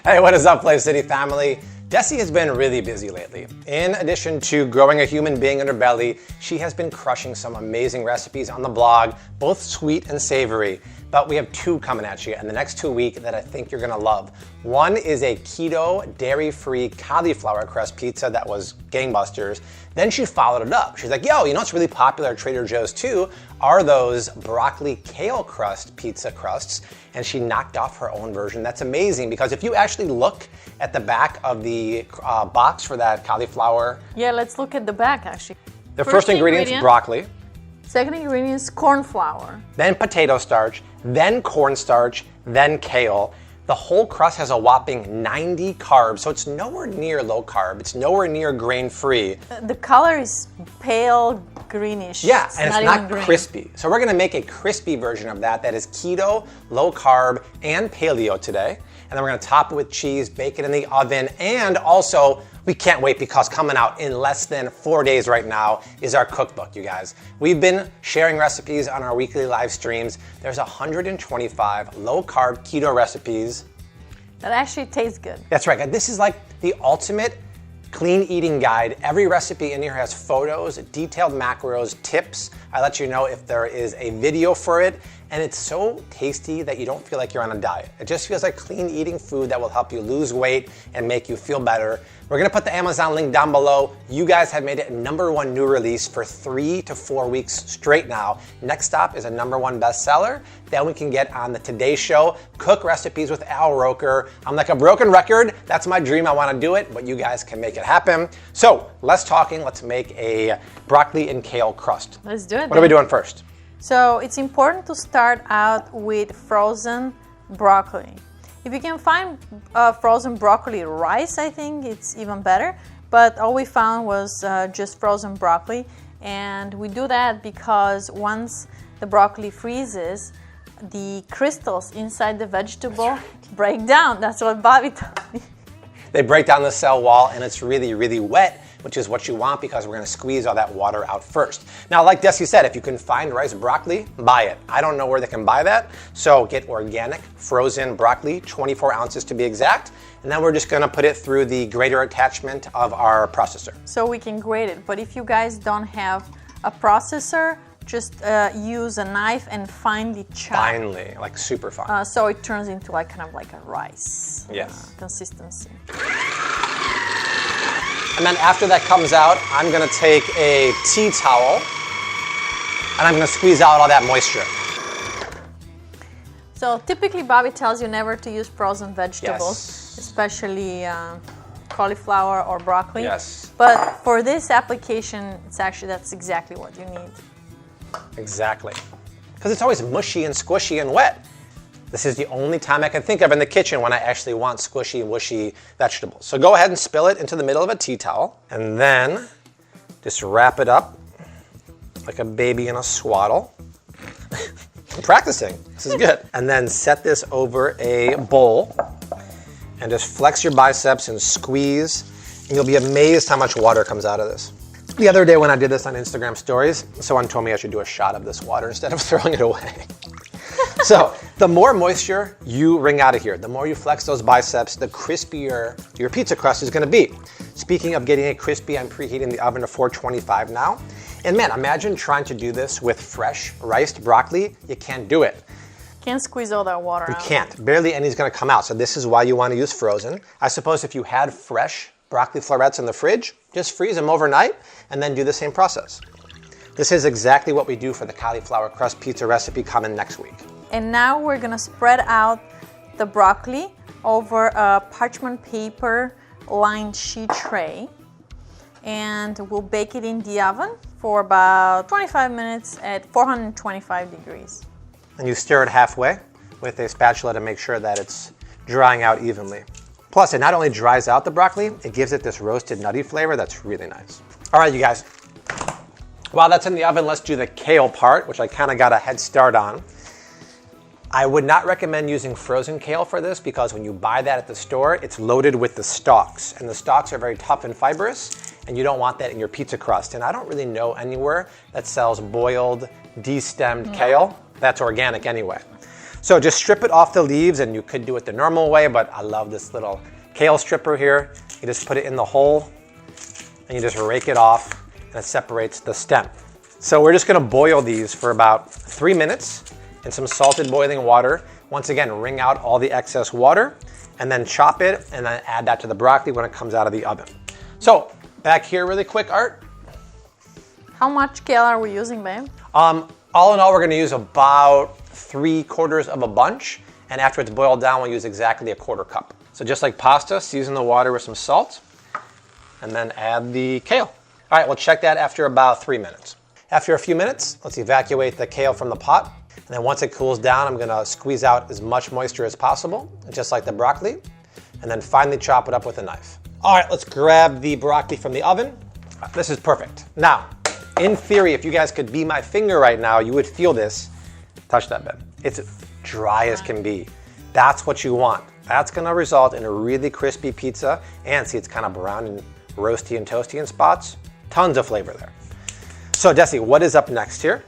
Hey, what is up, Flav City family? Dessi has been really busy lately. In addition to growing a human being in her belly, she has been crushing some amazing recipes on the blog, both sweet and savory. But we have two coming at you in the next 2 weeks that I think you're gonna love. One is a keto, dairy-free cauliflower crust pizza that was gangbusters. Then she followed it up. She's like, yo, you know what's really popular at Trader Joe's too? Are those broccoli kale crust pizza crusts. And she knocked off her own version. That's amazing because if you actually look at the back of the box for that cauliflower. Yeah, let's look at the back actually. The first ingredient is broccoli. Second ingredient is corn flour. Then potato starch, then cornstarch, then kale. The whole crust has a whopping 90 carbs, so it's nowhere near low carb. It's nowhere near grain-free. The color is pale greenish. Yeah, and it's not green. crispy. So we're gonna make a crispy version of that is keto, low carb, and paleo today. And then we're gonna top it with cheese, bake it in the oven, and also, we can't wait because coming out in less than 4 days right now is our cookbook, you guys. We've been sharing recipes on our weekly live streams. There's 125 low-carb keto recipes. That actually tastes good. That's right, this is like the ultimate clean eating guide. Every recipe in here has photos, detailed macros, tips. I let you know if there is a video for it. And it's so tasty that you don't feel like you're on a diet. It just feels like clean eating food that will help you lose weight and make you feel better. We're gonna put the Amazon link down below. You guys have made it a #1 new release for 3 to 4 weeks straight now. Next stop is a #1 bestseller. Then we can get on the Today Show, cook recipes with Al Roker. I'm like a broken record. That's my dream. I wanna do it, but you guys can make it happen. So less talking, let's make a broccoli and kale crust. Let's do it. What are we doing first? So it's important to start out with frozen broccoli. If you can find frozen broccoli rice, I think it's even better. But all we found was just frozen broccoli. And we do that because once the broccoli freezes, the crystals inside the vegetable break down. That's what Bobby told me. They break down the cell wall and it's really, really wet, which is what you want because we're gonna squeeze all that water out first. Now, like Dessi said, if you can find rice broccoli, buy it. I don't know where they can buy that, so get organic frozen broccoli, 24 ounces to be exact, and then we're just gonna put it through the grater attachment of our processor. So we can grate it, but if you guys don't have a processor, just use a knife and finely chop. Finely, like super fine. So it turns into like kind of like a rice consistency. And then after that comes out, I'm gonna take a tea towel and I'm gonna squeeze out all that moisture. So typically Bobby tells you never to use frozen vegetables, Yes. especially cauliflower or broccoli. Yes. But for this application, that's exactly what you need. Exactly. Because it's always mushy and squishy and wet. This is the only time I can think of in the kitchen when I actually want squishy, whooshy vegetables. So go ahead and spill it into the middle of a tea towel and then just wrap it up like a baby in a swaddle. I'm practicing, this is good. And then set this over a bowl and just flex your biceps and squeeze, and you'll be amazed how much water comes out of this. The other day when I did this on Instagram stories, someone told me I should do a shot of this water instead of throwing it away. So the more moisture you wring out of here, the more you flex those biceps, the crispier your pizza crust is gonna be. Speaking of getting it crispy, I'm preheating the oven to 425 now. And man, imagine trying to do this with fresh riced broccoli. You can't do it. Can't squeeze all that water out. You can't, barely any's gonna come out. So this is why you wanna use frozen. I suppose if you had fresh broccoli florets in the fridge, just freeze them overnight and then do the same process. This is exactly what we do for the cauliflower crust pizza recipe coming next week. And now we're gonna spread out the broccoli over a parchment paper lined sheet tray. And we'll bake it in the oven for about 25 minutes at 425 degrees. And you stir it halfway with a spatula to make sure that it's drying out evenly. Plus, it not only dries out the broccoli, it gives it this roasted nutty flavor that's really nice. All right, you guys. While that's in the oven, let's do the kale part, which I kind of got a head start on. I would not recommend using frozen kale for this because when you buy that at the store, it's loaded with the stalks. And the stalks are very tough and fibrous, and you don't want that in your pizza crust. And I don't really know anywhere that sells boiled, destemmed kale that's organic anyway. So just strip it off the leaves, and you could do it the normal way, but I love this little kale stripper here. You just put it in the hole and you just rake it off and it separates the stem. So we're just gonna boil these for about 3 minutes in some salted boiling water. Once again, wring out all the excess water and then chop it and then add that to the broccoli when it comes out of the oven. So back here really quick, Art. How much kale are we using, babe? All in all, we're gonna use about 3/4 of a bunch. And after it's boiled down, we'll use exactly 1/4 cup. So just like pasta, season the water with some salt and then add the kale. All right, we'll check that after about 3 minutes. After a few minutes, let's evacuate the kale from the pot. And then once it cools down, I'm gonna squeeze out as much moisture as possible, just like the broccoli, and then finally chop it up with a knife. All right, let's grab the broccoli from the oven. This is perfect. Now, in theory, if you guys could be my finger right now, you would feel this. Touch that, babe. It's dry as can be. That's what you want. That's gonna result in a really crispy pizza. And see, it's kind of brown and roasty and toasty in spots. Tons of flavor there. So Dessi, what is up next here?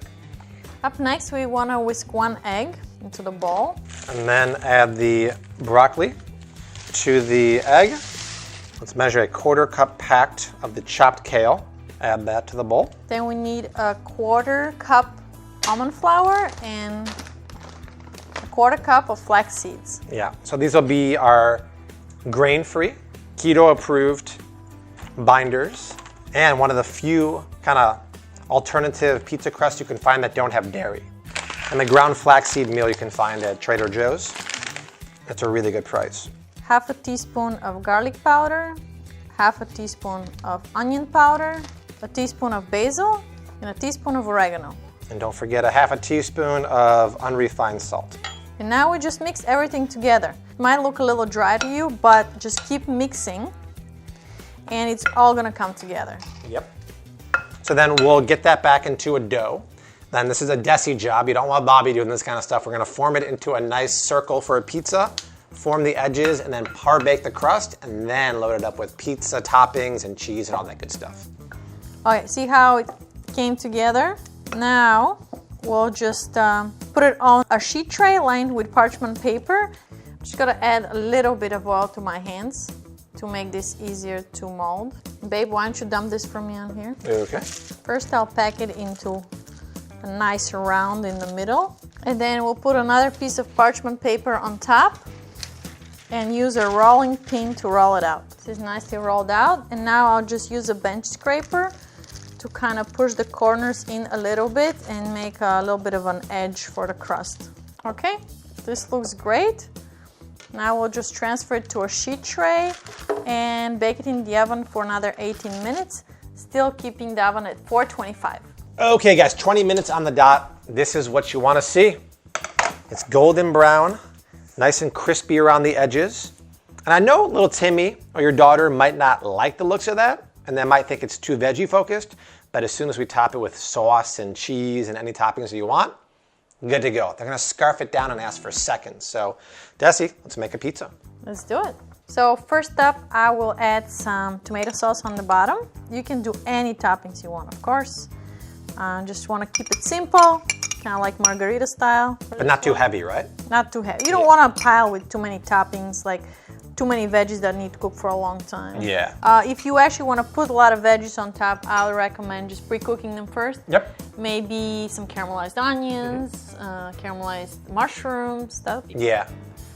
Up next, we wanna whisk 1 egg into the bowl. And then add the broccoli to the egg. Let's measure 1/4 cup packed of the chopped kale. Add that to the bowl. Then we need 1/4 cup almond flour and 1/4 cup of flax seeds. Yeah, so these will be our grain-free, keto-approved binders, and one of the few kind of alternative pizza crusts you can find that don't have dairy. And the ground flaxseed meal you can find at Trader Joe's. It's a really good price. 1/2 teaspoon of garlic powder, 1/2 teaspoon of onion powder, a teaspoon of basil, and a teaspoon of oregano. And don't forget 1/2 teaspoon of unrefined salt. And now we just mix everything together. It might look a little dry to you, but just keep mixing and it's all gonna come together. Yep. So then we'll get that back into a dough. Then this is a Dessi job. You don't want Bobby doing this kind of stuff. We're gonna form it into a nice circle for a pizza, form the edges, and then par bake the crust, and then load it up with pizza toppings and cheese and all that good stuff. Okay, see how it came together? Now we'll just put it on a sheet tray lined with parchment paper. I'm just gonna add a little bit of oil to my hands to make this easier to mold. Babe, why don't you dump this for me on here? Okay. First I'll pack it into a nice round in the middle, and then we'll put another piece of parchment paper on top and use a rolling pin to roll it out. This is nicely rolled out, and now I'll just use a bench scraper to kind of push the corners in a little bit and make a little bit of an edge for the crust. Okay, this looks great. Now we'll just transfer it to a sheet tray and bake it in the oven for another 18 minutes, still keeping the oven at 425. Okay guys, 20 minutes on the dot. This is what you wanna see. It's golden brown, nice and crispy around the edges. And I know little Timmy or your daughter might not like the looks of that, and they might think it's too veggie focused, but as soon as we top it with sauce and cheese and any toppings that you want, good to go. They're gonna scarf it down and ask for seconds. So Dessi, let's make a pizza. Let's do it. So first up, I will add some tomato sauce on the bottom. You can do any toppings you want, of course. Just wanna keep it simple, kind of like margarita style. But not too heavy, right? Not too heavy. You don't wanna pile with too many toppings, like too many veggies that need to cook for a long time. Yeah. If you actually want to put a lot of veggies on top, I would recommend just pre-cooking them first. Yep. Maybe some caramelized onions, caramelized mushrooms, stuff. Yeah.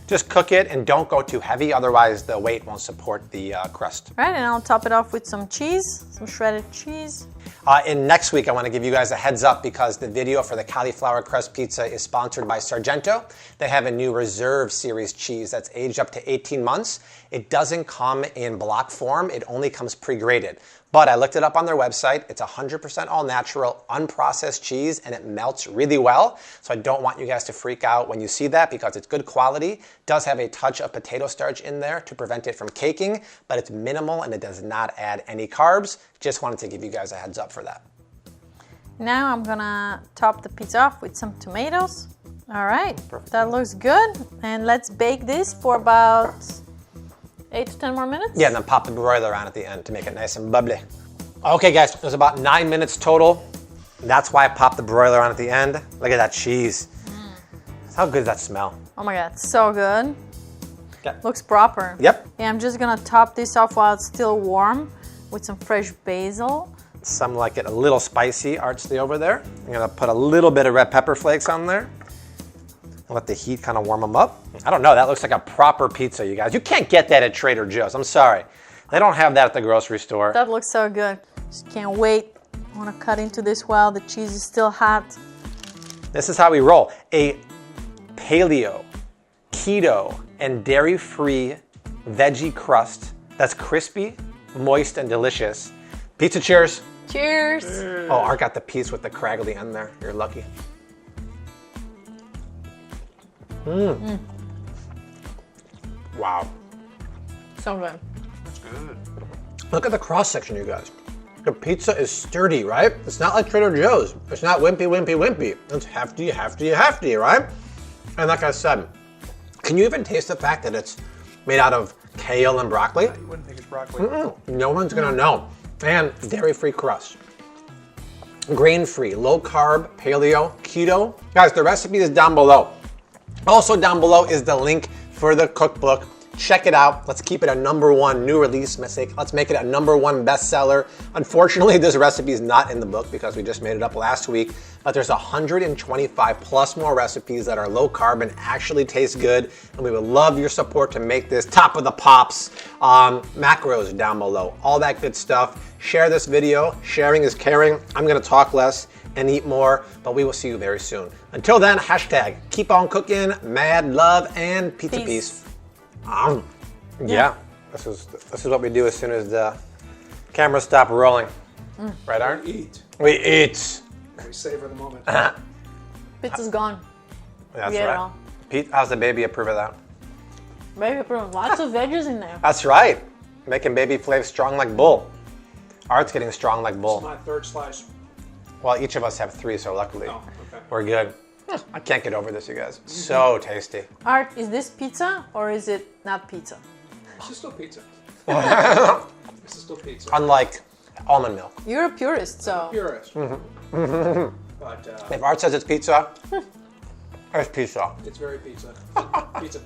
Just cook it and don't go too heavy, otherwise the weight won't support the crust. Right, and I'll top it off with some cheese, some shredded cheese. And next week, I want to give you guys a heads up because the video for the cauliflower crust pizza is sponsored by Sargento. They have a new Reserve Series cheese that's aged up to 18 months. It doesn't come in block form. It only comes pre-grated. But I looked it up on their website. It's 100% all natural, unprocessed cheese, and it melts really well. So I don't want you guys to freak out when you see that because it's good quality. It does have a touch of potato starch in there to prevent it from caking, but it's minimal and it does not add any carbs. Just wanted to give you guys a heads up for that. Now I'm gonna top the pizza off with some tomatoes. All right, that looks good. And let's bake this for about 8 to 10 more minutes? Yeah, and then pop the broiler on at the end to make it nice and bubbly. Okay guys, it was about 9 minutes total. That's why I popped the broiler on at the end. Look at that cheese. How good does that smell? Oh my god, so good. Okay. Looks proper. Yep. And I'm just gonna top this off while it's still warm with some fresh basil. Some like it a little spicy. Art, stay over there. I'm gonna put a little bit of red pepper flakes on there. Let the heat kind of warm them up. I don't know, that looks like a proper pizza, you guys. You can't get that at Trader Joe's, I'm sorry. They don't have that at the grocery store. That looks so good. Just can't wait. I wanna cut into this while the cheese is still hot. This is how we roll. A paleo, keto, and dairy-free veggie crust that's crispy, moist, and delicious. Pizza cheers. Cheers. Oh, Art got the piece with the craggly end there. You're lucky. Wow. So good. That's good. Look at the cross section, you guys. The pizza is sturdy, right? It's not like Trader Joe's. It's not wimpy, wimpy, wimpy. It's hefty, hefty, hefty, right? And like I said, can you even taste the fact that it's made out of kale and broccoli? You wouldn't think it's broccoli. No one's gonna know. And dairy-free crust. Grain-free, low-carb, paleo, keto. Guys, the recipe is down below. Also down below is the link for the cookbook. Check it out. Let's keep it a #1 new release mistake. Let's make it a #1 bestseller. Unfortunately, this recipe is not in the book because we just made it up last week, but there's 125 plus more recipes that are low carb and actually taste good. And we would love your support to make this top of the pops. Macros down below, all that good stuff. Share this video. Sharing is caring. I'm gonna talk less and eat more, but we will see you very soon. Until then, hashtag keep on cooking, mad love, and pizza peace. Yeah, this is what we do as soon as the camera stops rolling. Right, Art? We eat. We eat. We savor the moment. Pizza's gone. That's We ate it right. all. Pete, how's the baby approve of that? Baby approved. Lots of veggies in there. That's right. Making baby Flav strong like bull. Art's getting strong like It's bull. my third slice. Well, each of us have 3, so luckily Oh, okay. we're good. I can't get over this, you guys. So tasty. Art, is this pizza or is it not pizza? This is still pizza. This is still pizza. Unlike almond milk. You're a purist, so. Purist. But If Art says it's pizza, it's pizza. it's very pizza. Pizza.